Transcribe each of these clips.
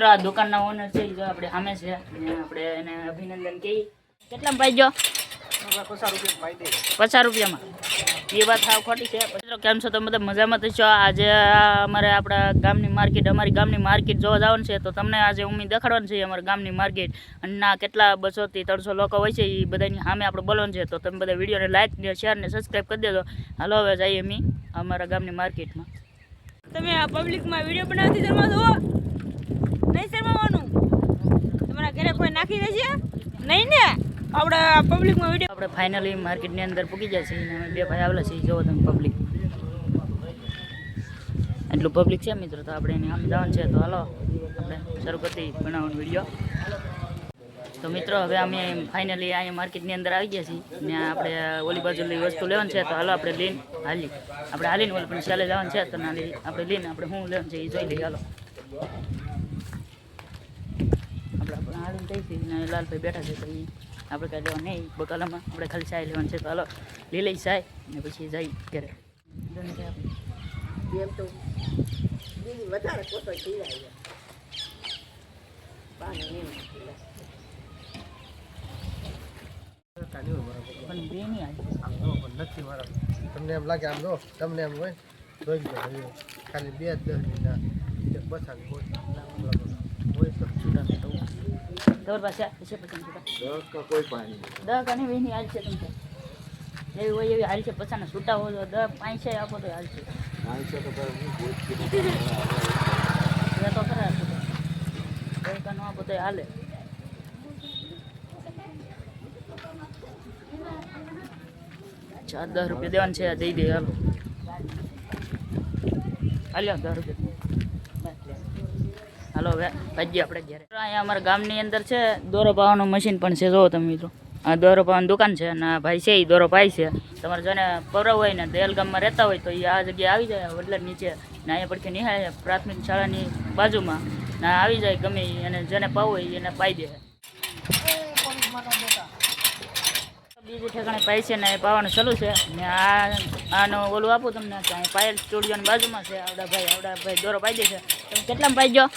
આ દુકાનના ઓનર છે જો આપણે સામે છે અને આપણે એને અભિનંદન કહી. કેટલામાં પાઈ ગયો? 50 રૂપિયામાં. એ વાત સાવ ખોટી છે. મિત્રો કેમ છો તમે બધા? મજામાં તો છો? આજે અમારે આપણા ગામની માર્કેટ, અમારી ગામની માર્કેટ જોવા જવાનું છે તો તમને આજે ઉમ્મીદ દેખાડવાનું છે અમારી ગામની માર્કેટ. અને ના કેટલા 200 થી 300 લોકો હોય છે એ બધાની સામે આપણે બોલવાનું છે. તો તમે બધા વિડીયોને લાઈક ને શેર ને સબસ્ક્રાઈબ કરી દેજો. હાલો હવે જઈએ અમે અમારા ગામની માર્કેટમાં. તમે આ પબ્લિકમાં વિડીયો બનાવતી શર્મા છો? નહીં શર્માવાનું. તમારા ઘરે કોઈ નાખી દેશે નહીં ને? આપણે પબ્લિકમાં વિડીયો આપણે ફાઇનલી માર્કેટની અંદર પૂકી જાય છે અને અમે બે ભાઈ આવેલા છીએ. જોવો તમે પબ્લિક, એટલું પબ્લિક છે મિત્રો. તો આપણે એની આમ જવાનું છે. તો હાલો આપણે શરૂ કરી દઈએ બનાવવાનો વિડીયો. તો મિત્રો હવે અમે ફાઇનલી અહીંયા માર્કેટની અંદર આવી ગયા છીએ ને આપણે ઓલી બાજુની વસ્તુ લેવાની છે. તો હાલો આપણે લઈને આપણે હાલીને ઓલી પણ ચાલે જવાનું છે. તો આપણે લઈને આપણે શું લેવાનું છે એ જોઈ લઈએ. હાલો આપણે હાલીને જઈશું ને લાલભાઈ બેઠા છે તો એ આપણે કાંઈ લેવા નહીં બકાલામાં. આપણે ખાલી ચાય લેવાનું છે. તો હાલો લઈ લઈ ચાય ને પછી જઈ ઘરે. તમને એમ લાગે આમ જો તમને એમ હોય જોઈ ગયો ખાલી 2 10 મિનિટ બસાવી હોય તો તમારી પાસે છે પછી કોઈ પાણી 10 કાની વેની હાલ છે તમને એવી હોય એવી હાલ છે. પછાને છૂટા હોય તો 10 5 છે આપો તો હાલ છે. તો ખરા કોઈ કાનો આપો તો હાલે. ₹10 દેવાનું છે. દઈ દે હાલો હાલ્યો 10 રૂપિયા હાલો હવે ભાજી આપણે ઘરે. અહીંયા અમારા ગામની અંદર છે દોરો પાવાનું મશીન પણ છે. જોવો તમે મિત્રો આ દોરો પાવાની દુકાન છે અને ભાઈ છે એ દોરો પાય છે. તમારે જેને પવરાવ હોય ને દયાલગામમાં રહેતા હોય તો એ આ જગ્યાએ આવી જાય વડલા નીચે ને અહીંયા પડખે નિહાળે પ્રાથમિક શાળાની બાજુમાં ને આવી જાય. ગમે એને જેને પાવું હોય એને પાઈ દે. બીજી ઠેકાણે પાય છે ને એ પાવાનું ચાલુ છે ને આનો ઓલું આપું તમને કે અહીં પાયલ સ્ટુડિયોની બાજુમાં છે. આવડા ભાઈ દોરો પાઈ દે છે. તમે કેટલામાં પાઈ ગયો?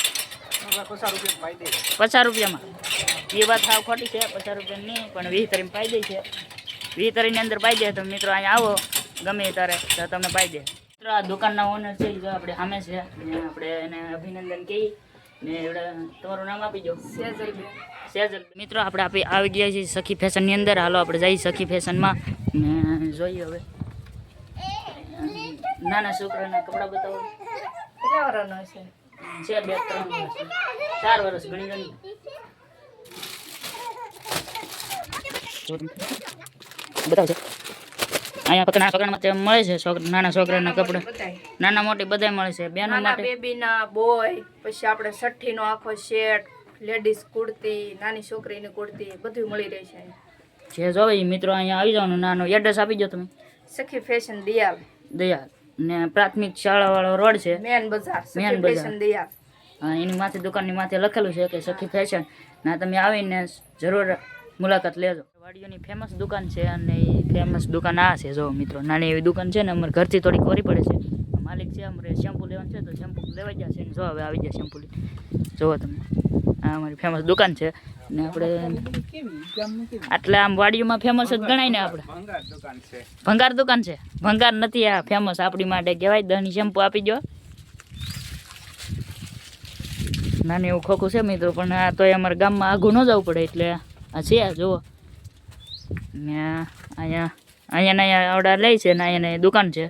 50 રૂપિયામાં. એ વાત સાવ ખોટી છે. 50 રૂપિયા નહીં પણ 20 તરીને પાઈ દે છે. 20 તરીની અંદર પાઈ દે. તમે મિત્રો અહીંયા આવો ગમે ત્યારે તો તમને પાઈ દે. મિત્રો આ દુકાનના ઓનર છે જો આપણે સામે છે ને આપણે એને અભિનંદન કહી ને એવડે તમારું નામ આપી દો. સેજલ. મિત્રો આપણે આવી ગયા છીએ સખી ફેશનની અંદર. હાલો આપણે જઈએ સખી ફેશનમાં ને જોઈએ હવે નાના છોકરાના કપડાં બતાવો. કેટલા વાળાનો છે? 2 3 વર્ષ 4 વર્ષ ઘણી ઘણી. બતાવશે અહીંયા પકડામાં મળે છે નાના છોકરાના કપડાં નાના મોટી બધા મળે છે. બેનો માટે બેબીના બોય, પછી આપણે છઠ્ઠીનો આખો સેટ, લેડીઝ કુર્તી, નાની છોકરીની કુર્તી બધું મળી રહે છે. જે જોવે મિત્રો અહીંયા આવી જવાનું. નાનો એડ્રેસ આપી દો તમે. સખી ફેશન દયાલ ને પ્રાથમિક શાળાવાળો રોડ છે મેન બજાર. મેન સખી ફેશન દયાલ. એની માથે દુકાનની માથે લખેલું છે કે સખી ફેશન. ના તમે આવીને જરૂર મુલાકાત લેજો. વાડીઓની ફેમસ દુકાન છે અને એ ફેમસ દુકાન આ છે. જો મિત્રો નાની એવી દુકાન છે ને અમારે ઘરથી થોડીક કોરી પડે છે. માલિક છે અમારે શેમ્પુ લેવાનું છે તો શેમ્પુ લેવા ગયા છે ને જો હવે આવી ગયા શેમ્પુ જોવો તમે. આ અમારી ફેમસ દુકાન છે ને આપણે એટલે આમ વાડીઓમાં ફેમસ જ ગણાય ને. આપણે ભંગાર દુકાન છે. ભંગાર નથી આ ફેમસ આપણી માટે કહેવાય. દહની શેમ્પુ આપી દો. નાનું એવું ખોખું છે મિત્રો પણ આ તો અમારા ગામમાં આઘું ન જવું પડે એટલે આ છે જુઓ ને અહીંયા ઓર્ડર લે છે ને અહીંયા દુકાન છે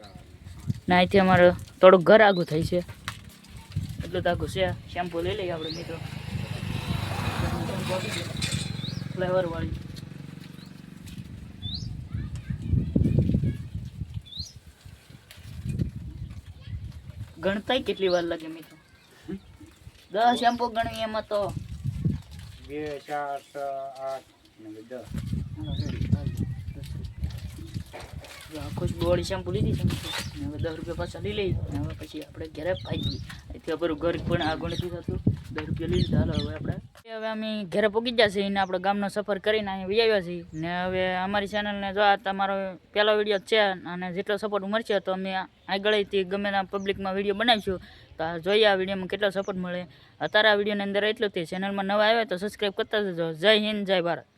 ને અહીંથી અમારે થોડુંક ઘર આઘું થાય છે એટલું તો આઘું છે. શેમ્પુ લઈ લઈએ આપણે મિત્રો ફ્લેવર વાળી. ગણતાય કેટલી વાર લાગે મિત્રો? 10 શેમ્પુ ગણવી એમાં તો 2 4 6 8 10. ખુશબુવાળી શેમ્પુ લીધી છે હવે 10 રૂપિયા પાછા લઈ લઈ હવે પછી આપણે ઘરે પાઈ દઈએ. અહીંથી આપણું ઘર પણ આગળ નથી થતું રૂપિયા લઈ લીધા. હાલો હવે આપણે અમે ઘરે પહોંચી ગયા છીએ ને આપણે ગામનો સફર કરીને અહીં વી આવ્યા છીએ ને હવે અમારી ચેનલને જો આ તમારો પહેલો વિડીયો છે અને જેટલો સપોર્ટ મળશે તો અમે આગળથી ગમે તેના પબ્લિકમાં વિડીયો બનાવીશું. તો જોઈએ આ વિડીયોમાં કેટલો સપોર્ટ મળે. અત્યારે આ વિડીયોની અંદર એટલું જ. ચેનલમાં નવા આવ્યા તો સબસ્ક્રાઈબ કરતા જજો. જય હિન્દ, જય ભારત.